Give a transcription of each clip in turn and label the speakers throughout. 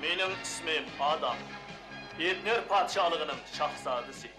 Speaker 1: Benim ismim Adam. Edner padişahlığının şahzadesi.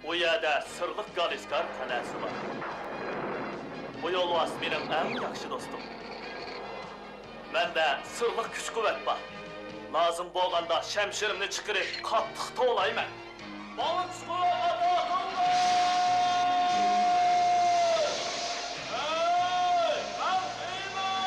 Speaker 1: O yerdə Sırlıq Qaliskar tələsi var. Bu yolvas benim en yaxşı dostum. Məndə sırlıq güc-qüvvət var. Lazım bolğanda şəmşirimni çıxırıb qatlıqda olayım mən. Balın çıxılar, ataqınlar! Hey, mən Heyman!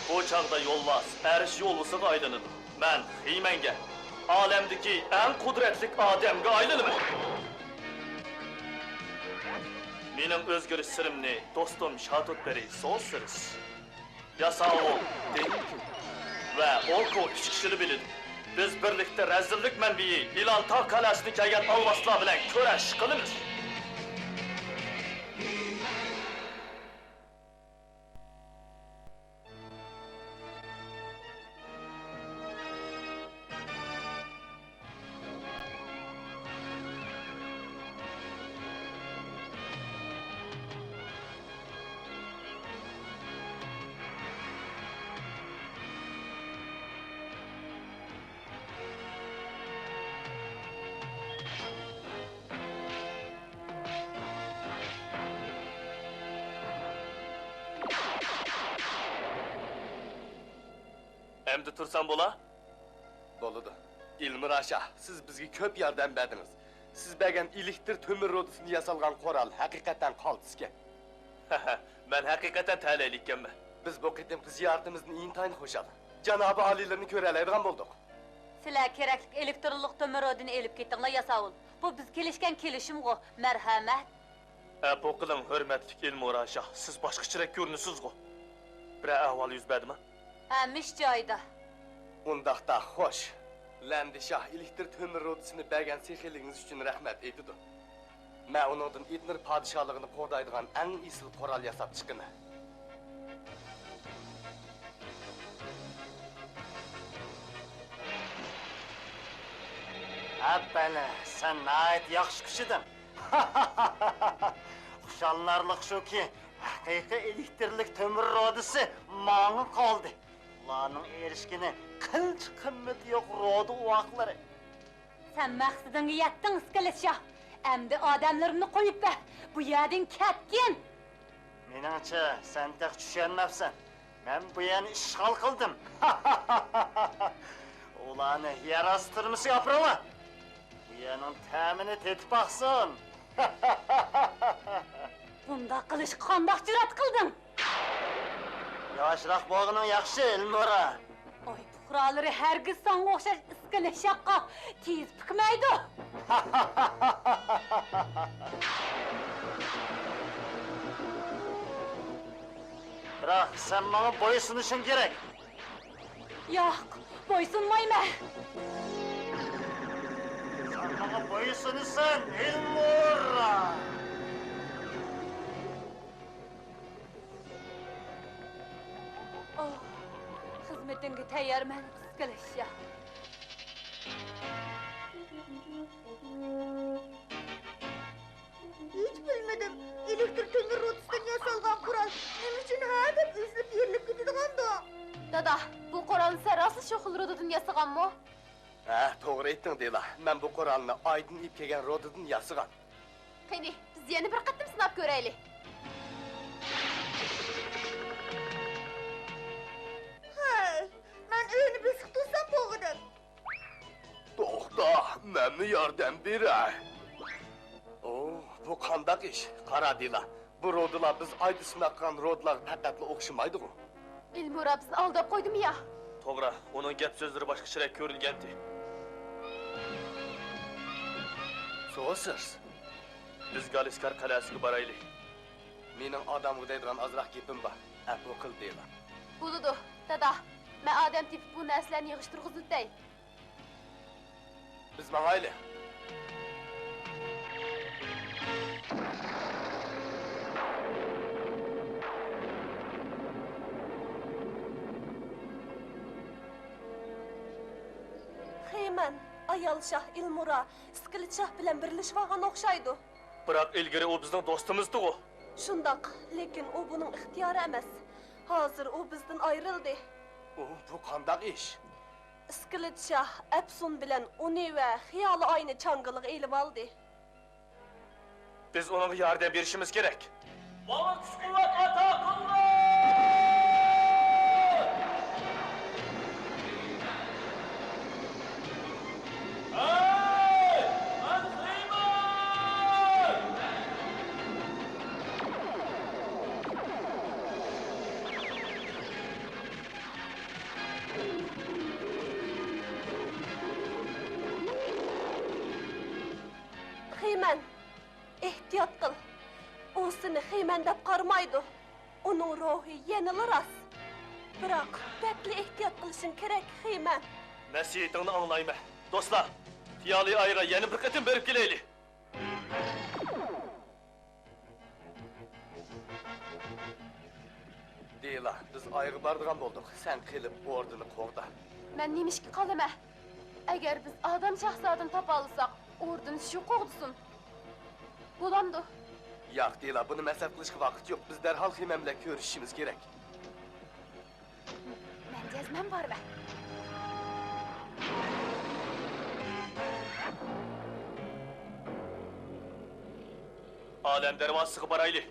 Speaker 1: Bu çağda yolvas, əriş yollusu qaylanır. Mən Heymen'ge, alemdeki en kudretlik Adem'ge aylınım. Benim özgürlük sırımni dostum Şadutberi soğusuruz. Yasa o değil ki. Ve orku üç kişili bilin. Biz birlikte rezillik menbiyi İlantağ kalesini kelgen alvasla bilen köreş kılınız. Emdi tursan bola?
Speaker 2: Boludu. İlmir Aşa, siz bizge köp yardım berdiniz. Siz bergen iliktir tömür rodusunu yasalgan koral, hakikaten kaltızken.
Speaker 1: Ben hakikaten taleylikkenme.
Speaker 2: Biz bu qitimki ziyaretimizin intayını hoşal. Cenab-ı Alilerini köreleydigan bulduk.
Speaker 3: Sizler keraklik elektronluk tömürödünü elip kettiğine yasavul. Bu biz kelişken kelişim go, merhamet.
Speaker 1: Bu kılım hürmetlik İlmir Aşa, siz başkaçırek görünüsüz go. Bir ahval yüz berdi mi?
Speaker 3: Hemiş joyda.
Speaker 2: Undaqda hoş. Landişah iliktir tömür rodusunu bergen sehirliğiniz için rahmet eydidu. Ben onundan İdnir padişahlığını qoğdaydıgan en isil koral yasap çıkını.
Speaker 4: Beni, sen nayet yaxşı kişidin. Xuşallarlık şu ki, haqiqi elektrlik tömür rodusu maňa kaldı. Ularning erişkini kılç kımmeti yok rodu uaqları.
Speaker 3: Sen maksudunu yettin ıskılışa. Emdi adamlarını koyup be, bu yerden ketkin.
Speaker 4: Menimçe sen tek düşenmepsen. Ben bu yeni işgal kıldım. Ulanı yer astırması yapralı. Bu yenin temini tetip baksın.
Speaker 3: Bunda kılıç kandak cüret kıldın.
Speaker 4: Yavaşrak boğunun yakşı Elmora.
Speaker 3: Oy bu kuralları her gün sana okşar ıskılışakka tiz pükmeydi.
Speaker 4: Bırak sen bana boysunuşun gerek.
Speaker 3: Yok, boysunmayım ben.
Speaker 4: Sen bana boysunuşsun Elmora.
Speaker 3: Oh, hizmetinge teyyarmen ıskılışa.
Speaker 5: Hiç bilmedim. Elektrik tömür rotusundan yasalgan kural. Nem için ha dep üzülüp yerilip gididigan da.
Speaker 6: Dada, bu Kur'an sen asıl şoxul rodudun yasagan mı?
Speaker 2: Doğru ettin deyla. Ben bu koralını aydın ip kegen rodudun yasıgan.
Speaker 6: Qani, biz yeni bir qatım sınap göreyli.
Speaker 5: Ha, ben öğünü besik tutsam boğudur.
Speaker 2: Dokta, memmi yardım bire. Bu kandak iş, kara deyla. Bu rodular biz aydı sınakkan rodlar pakatlı okşamaydı mı?
Speaker 6: İlmura bizni aldap koydum ya.
Speaker 1: Toğra, onun gep sözleri başkaçırek görülgendi.
Speaker 2: Soğusuz.
Speaker 1: Biz Galiskar kalesiga baraylı.
Speaker 2: Mening odamga deydigan ozroq gapim bor. Bu qil deyla.
Speaker 6: Buludu, dada. Ben Adem tepip bu narsalarni yig'ishtirg'izib o'tay.
Speaker 2: Biz mangayli.
Speaker 5: Heyman,
Speaker 6: ayol şah Ilmura Iskilit şah bilan birleşip algan o'xshaydi.
Speaker 1: Biroq ilgari u bizning do'stimizdi-ku.
Speaker 6: Shundoq, lekin u buning ixtiyori emas. Hozir u bizdan ayrildi.
Speaker 2: Bu qandaq ish?
Speaker 6: Iskilit şah Epsun bilan uni va xiyoli oyni changiliga elib oldi.
Speaker 1: Biz ona yordam berishimiz kerak. Bana kuch-quvvat ato qildi!
Speaker 6: Xiyman, ehtiyot qil. U seni Xiyman deb qaramaydi. Uning ruhi yanılı ras. Biroq bekli ehtiyot qilishing kerak, Xiyman.
Speaker 1: Nasihatingni anglayman. Do'stlar, Tiyali ayga yana bir qatim berib kelaylik.
Speaker 2: Deyla, biz ayğı bardigan boldik. Sen qilib ordini qo'rda.
Speaker 6: Men nemishki qolaman. Agar biz odam shahzodini topa olsak, ordin shu qo'g'disin. Bo'lamdi.
Speaker 2: Yo'q, Deyla, buni masal qilishga vaqt yo'q. Biz darhol Xiyman bilan ko'rishishimiz kerak.
Speaker 6: Men jazman borman.
Speaker 1: Alem darvozasiga boraylik.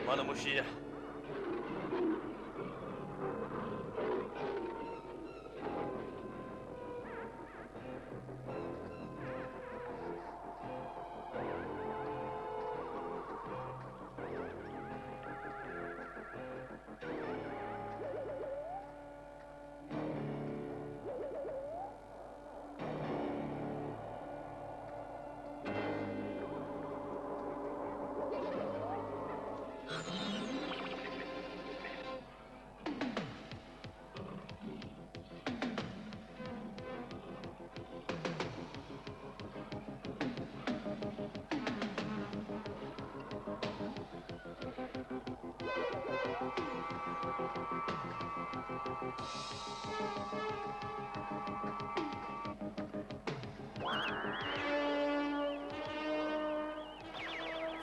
Speaker 1: Mana bu şey.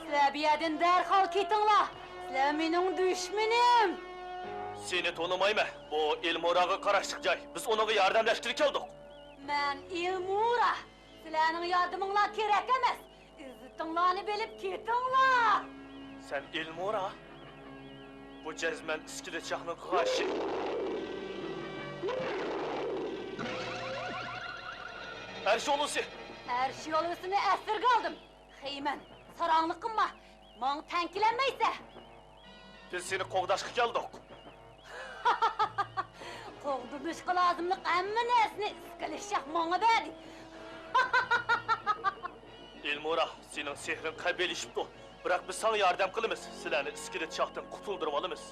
Speaker 3: Sizlar bu yerdan darhol ketinglar. Sizlar mening dushmanim.
Speaker 1: Seni tanımayman. Bu Ilmoraga qarashliq joy. Biz onaga yordamlashtirib keldik.
Speaker 3: Men Ilmura. Sizlarning yordaminglar kerak emas. İzzetinglarni bilib ketinglar.
Speaker 1: Sen Ilmora? Bu jazman Iskilit shahning qarshi. Her şey olursa.
Speaker 3: Her şey olusini esirge aldım. Xiyman, saranglık qilma. Manga tankilanmaysa.
Speaker 1: Biz seni qo'g'dashga keldik.
Speaker 3: Qo'g'dirishga lozimlik hamma narsani Iskilit shah manga berdi.
Speaker 1: Ilmora, senin sehrin qabilishibdi. Biroq biz sana yordam qilamiz. Sizlarni Iskilit shahdan qutuldirib olamiz.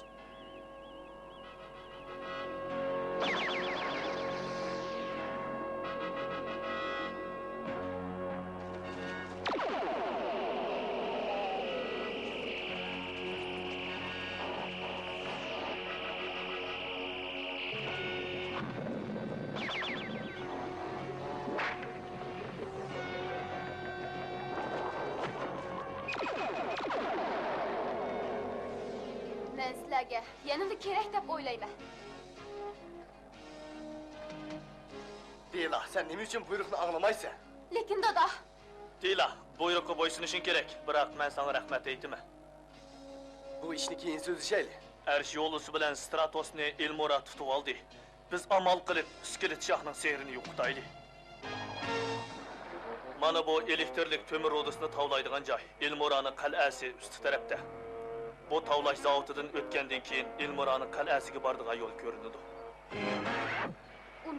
Speaker 6: Men sizlarga yanada kerak deb o'ylayman.
Speaker 2: Deyla, sen nima uchun buyruqni anglamaysan?
Speaker 6: Lekin dada,
Speaker 1: Deyla, buyruqqa bo'ysunishing kerak. Biroq men sana rahmat aytaman.
Speaker 2: Bu ishni keyin so'zlashaylik.
Speaker 1: Arsh yo'lusi bilan Stratosni Ilmora tutib oldi. Biz amal qilib Iskilit shahning sehrini yo'qotaylik. Mana bu elektrlik temir rodasini tavlaydigan joy. Ilmoraning qal'asi usti tarafda. Bu tavlash zavodidan o'tgandan keyin Ilmoraning qal'asiga boradigan yo'l ko'rinadi.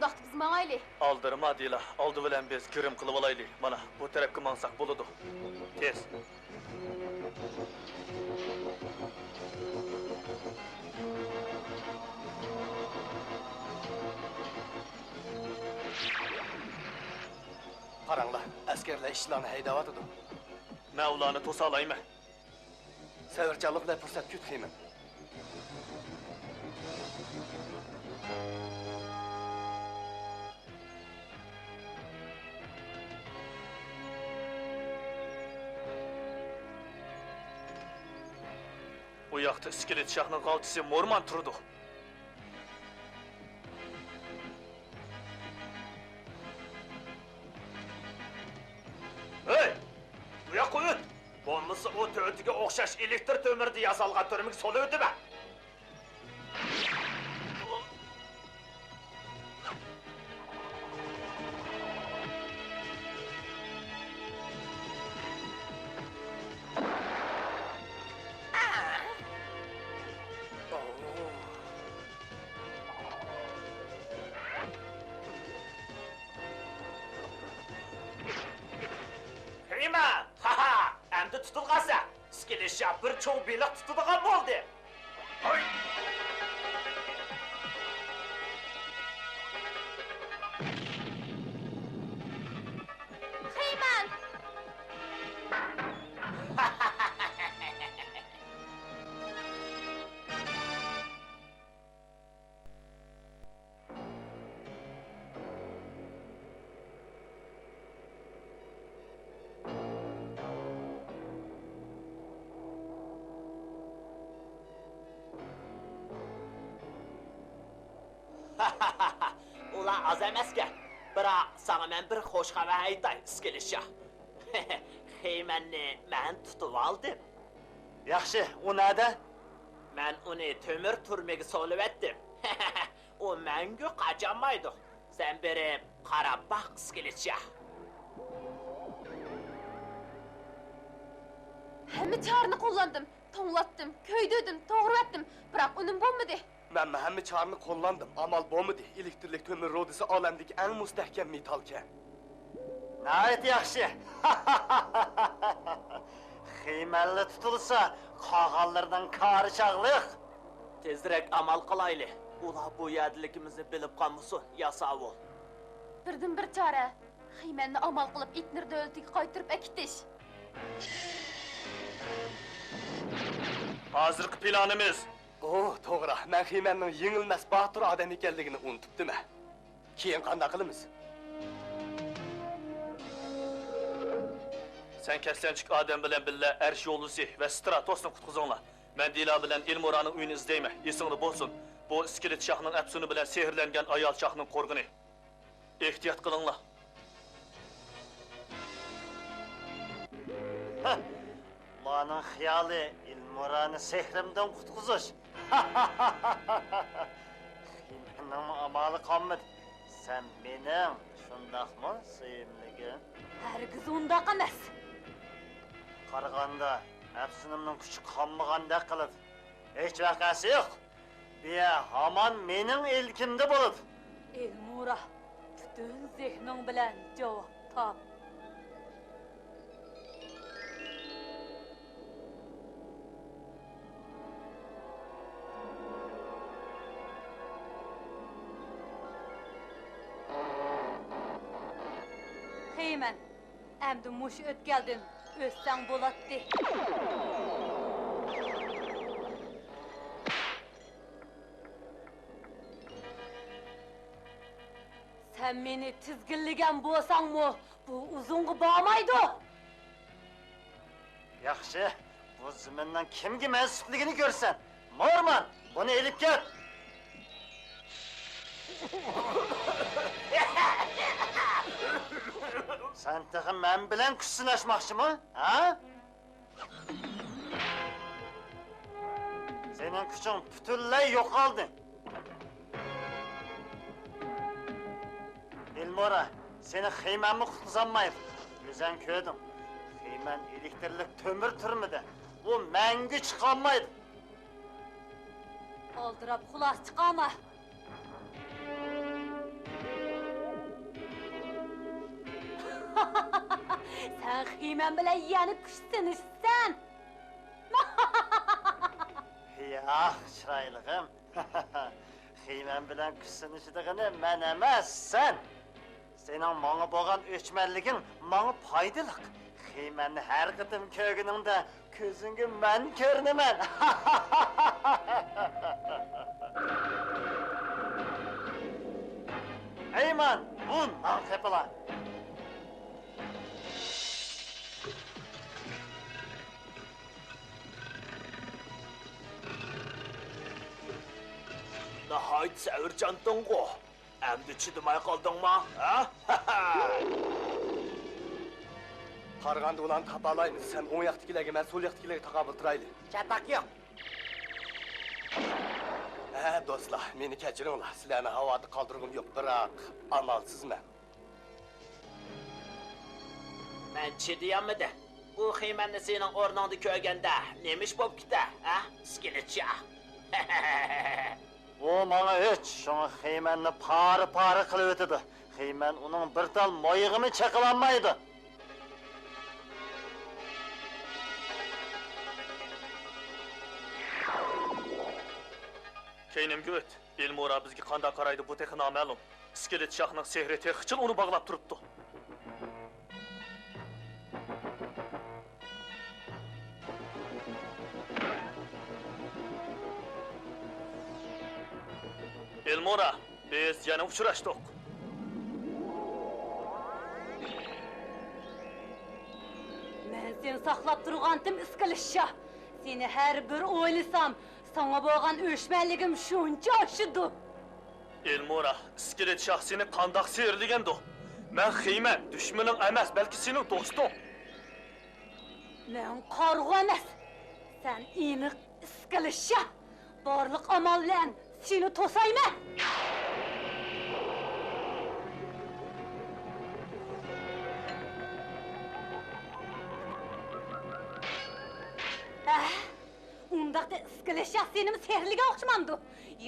Speaker 6: undaqda biz mangaylik.
Speaker 1: Aldırma Deyla, oldi bilan biz kirim qilib olaylik. Mana bu tarafga mangsak bo'ladi. Tez.
Speaker 2: Qaranglar, askarlar ishlarni haydayotdi.
Speaker 1: Men ularni to'sa olayman.
Speaker 2: Savrchanlik bilan fursat kutmayman.
Speaker 1: Bu yoqda iskelet shahning qaltisi Morman turdi. Hey! Bu yoqqa o't! Bo'lmasa o to'tiga o'xshash elektr to'mirni yasalgan turmik solib o'tib. Heyman! Ha! Endi tutilgansa, iskeleshya bir cho'g' beliq tutadigan bo'ldi. Hoy!
Speaker 6: Heyman!
Speaker 7: Ulan az emasga. Biroq sana men bir xo'sh xabar aytay, iskeleshya. Heymanni men tutib oldim.
Speaker 4: Yaxshi, u nada?
Speaker 7: Men uni to'mir turmaga solib etdim. U menga qachamaydi. Sen berib qarab baq, iskeleshya.
Speaker 6: Hamma çağrını kullandım, tonlattım, köydürdüm, doğru ettim. Bırak onun bombadı.
Speaker 2: Men hamma chorni qo'llandim, amal bo'lmadi. Elektrlik to'mir rodisi olamdagi eng mustahkam metalka.
Speaker 4: Nayet yaxshi. Xiymalli tutilsa, qog'onlardan kari chaqliq.
Speaker 7: Tezdirek amal qilayli. Ular bu yerlikimizni bilib qolmasin, yasavul.
Speaker 6: Birden bir çare. Heymenni amal kılıp itnir dövletiga qaytırıp ekitish.
Speaker 1: Hozirgi planimiz
Speaker 2: To'g'ri. Men Xiymanning yengilmas botir odam ekanligini unutibdim. Keyin qanday qilamiz?
Speaker 1: sen kaslanchik odam bilan billa Arsh yo'lusi va Stratosni qutqizinglar. Men Dila bilan Elmoraning uyini izlayman. Esingda bo'lsin. Bu iskelet shahning apsuni bilan sehrlangan ayol shahning qo'rg'ini. Ehtiyot qilinglar.
Speaker 4: Ularning xiyoli Ilmurani sehrimdan qutqizish. Xiymanning amali qolmadi. Sen mening shundaqmi, sevimligim?
Speaker 3: Hargiz undaq emas.
Speaker 4: Qaraganda nafsinimning kuchi qolmagandek qiladi. Hech vaqasi yo'q. Biya hamon mening elkimda bo'ladi.
Speaker 3: Elmura, butun zehning bilan javob top. Heyman, endi mush o'tgeldin, o'ssang bo'ladi. Sen meni tizginlagan bo'lsangmi, bu uzunga bormaydi.
Speaker 4: Yaxshi, bu zimindan kimga mansubligini ko'rsan. Morman, buni elib ket. Sen tag'in men bilan kuch sinashmoqchimi? Ha? Sening kuching butunlay yo'qoldi. Elmora, seni Xiymanmi qutqizolmaydi. O'zing ko'rding. Xiyman elektrlik to'mir turmida. U menga chiqolmaydi.
Speaker 3: Oldirab xulos chiqama. Sen Xiyman bilan yana kuchsinishsan.
Speaker 4: Ya, chiroyligim. Xiyman bilan kuch sinishdig'ini men emas, sen. Senin bana boğan öçmenligin bana faydalık. Heymenni her kıtım kögününde közüngü men körnümen. Heyman, bun lan kapılan.
Speaker 7: Nahayt səvircandın qo. Əmdi çidimay qaldın mı? Ha?
Speaker 2: Qarğandı ulan tapalaymiz. Sen oң yaktikilerge, ben sol yaktikilerge takabıl tıraylı.
Speaker 7: Çatak yo'q.
Speaker 2: Dostlar, meni kechiring ular. Sizlarni havoda qoldirgim yo'q, biroq amalsizman.
Speaker 7: Mən çidiyamıdı. Bu xeymanni senin o'rningda ko'rganda nemish bo'lib ketdi, ha? Skeletcha.
Speaker 4: O bana hiç şunu heymenni pari kılıp ötüdü. Heymen onun bir tal moyığımı çakılanmaydı.
Speaker 1: Keynimge öt. Elmora bizga qanday qaraydi bu texi noma'lum. Skelet shohning sehri texichil uni bog'lab turibdi. Elmora, biz yana uchrashdik.
Speaker 3: Men seni saqlab turgandim iskilishsha. Seni her bir o'ylasam, sana bo'lgan o'shmanligim shuncha oshidi.
Speaker 1: Elmora, skelet shoh seni qandoq sehrligandi? Men xiyman, dushmaning emas, balki sening do'sting.
Speaker 3: Men qarg'u emas. Sen iniq iskilishsha. Barliq amal bilan seni to'sayman. Undaqda iskilishsha senim sehrliga o'xshamamdi.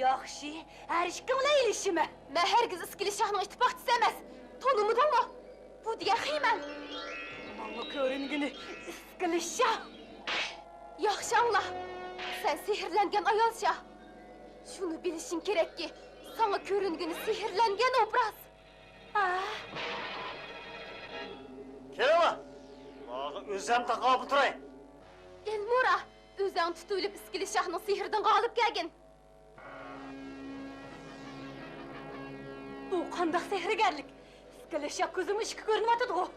Speaker 3: Yaxshi, her ishga bilan ilishimi?
Speaker 6: Men hergiz iskilishahning ittifoqchisi emas. Tonumidingmi? Bu degan xiyman.
Speaker 3: Bana ko'ringini iskilishsha.
Speaker 6: Yaxshi angla. Sen sehrlangan ayolsha. Şunu bilishing kerakki, sana ko'ringini sehrlangan obraz.
Speaker 4: Keleme. Bağı özem takabı turayın.
Speaker 6: Elmora, o'zing tutulib iskilishahning sehrdan g'olib kelgin.
Speaker 3: Bu qandaq sehrgarlik? Iskilishsha ko'zim ishga ko'rinmaydi-ku.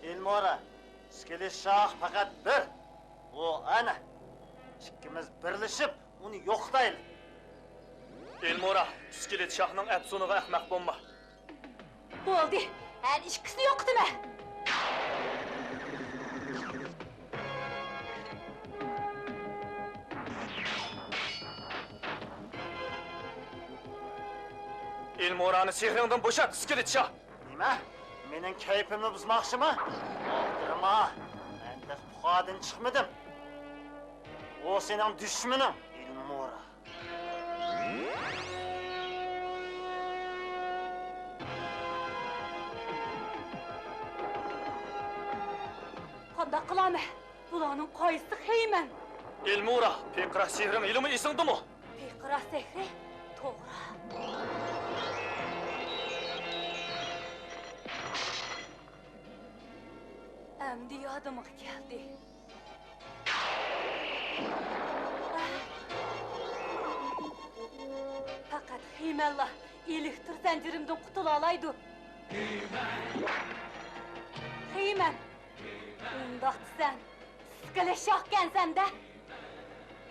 Speaker 4: İlmora, skili şah fakat bir. O ana. İkimiz birleşip onu yoktaylı.
Speaker 1: Elmora, skelet shohning afsoniga ahmoq bo'lma.
Speaker 3: Bo'ldi. Her ikkisi yo'qdimi?
Speaker 1: Elmorani sehringdan bo'shat, skelet shoh.
Speaker 4: Nima? Menin keyfimni buzmoqchi mi? Aldırma. Ben de puhadan çıkmadım. O senin düşmanın. İlmora.
Speaker 3: Qandaq qilami? Bularning qaysi xeyman?
Speaker 1: Elmora, pekra sehring ilmi esingdimi?
Speaker 3: Fiqra sehri to'g'ri. Endi yodimga keldi. Faqat xiymallah elektr zanjirimdan qutula olaydi. Xiyman. Undaq sen iskilishaqkansan-da.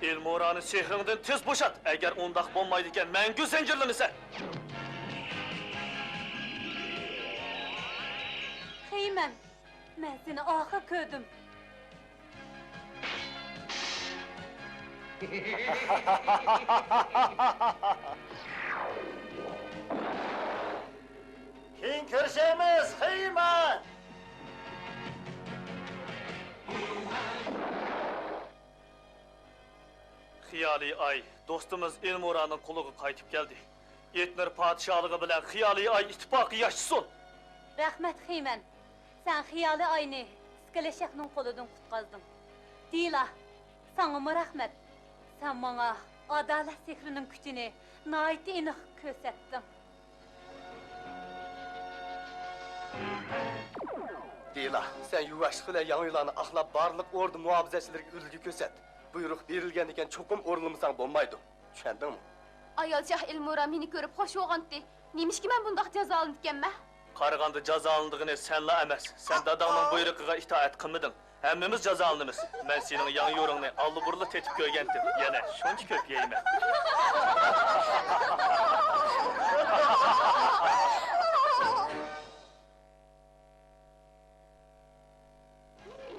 Speaker 1: Elmorani sehringdan tez bo'shat. Agar undaq bo'lmaydi ekan, mangu zanjirlanasan.
Speaker 3: Xiyman, men seni oxir ko'rdim.
Speaker 4: Keyin ko'rishamiz, Xiyman.
Speaker 1: Xiyoliy ay, do'stimiz Elmoraning quliga qaytib keldi. Etnir podshohligi bilan Xiyoliy ay ittifoqi yashasin.
Speaker 3: Rahmat Xiyman. Sen xiyoli ayni iskilishaqning qo'lidan qutqazding. Dila, sana rahmat. Sen bana adalet sehrinin kuchini nihoyat aniq ko'rsatding.
Speaker 2: Deyla, sen yuvaşlık ile yanılarını aklap barlık ordu muhafazaçilerine ülgü köset. Buyruk berilgen iken çokum orulmasan bolmaydı. Düşendin mi?
Speaker 6: Ayalcah Elmura meni görüp hoş olğandı. Nemişki men bundaq jaza alınıp gelme?
Speaker 1: Qaraganda jaza alındığını senla emas. Sen dadağının buyrukıga itaat qılmıdın. Hemmimiz jaza alınımız. Men senin yan yorunu allı burlu tetip köygendim. Yana şunç köp yeyme.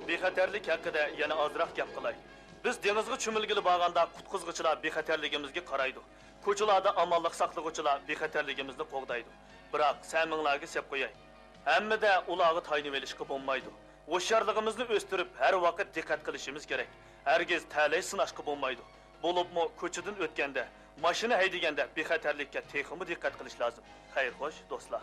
Speaker 1: Bexaterlik haqida yana azroq gap qilay. Biz dengizga cho'milgili borganda qutqizg'ichilar bexaterligimizga qaraydi. Ko'chalarda amonlik saqlag'uvchilar bexaterligimizni qo'g'daydi. Biroq sen minglarga sep qo'yay. Hammada ularga taynib olishga bo'lmaydi. O'sharligimizni o'stirib, har vaqt diqqat qilishimiz kerak. Hargiz talay sinashga bo'lmaydi. Bo'libmi ko'chadan o'tganda, mashina haydaganda bexaterlikka texmi diqqat qilish lozim. Xayr, xo'sh, do'stlar.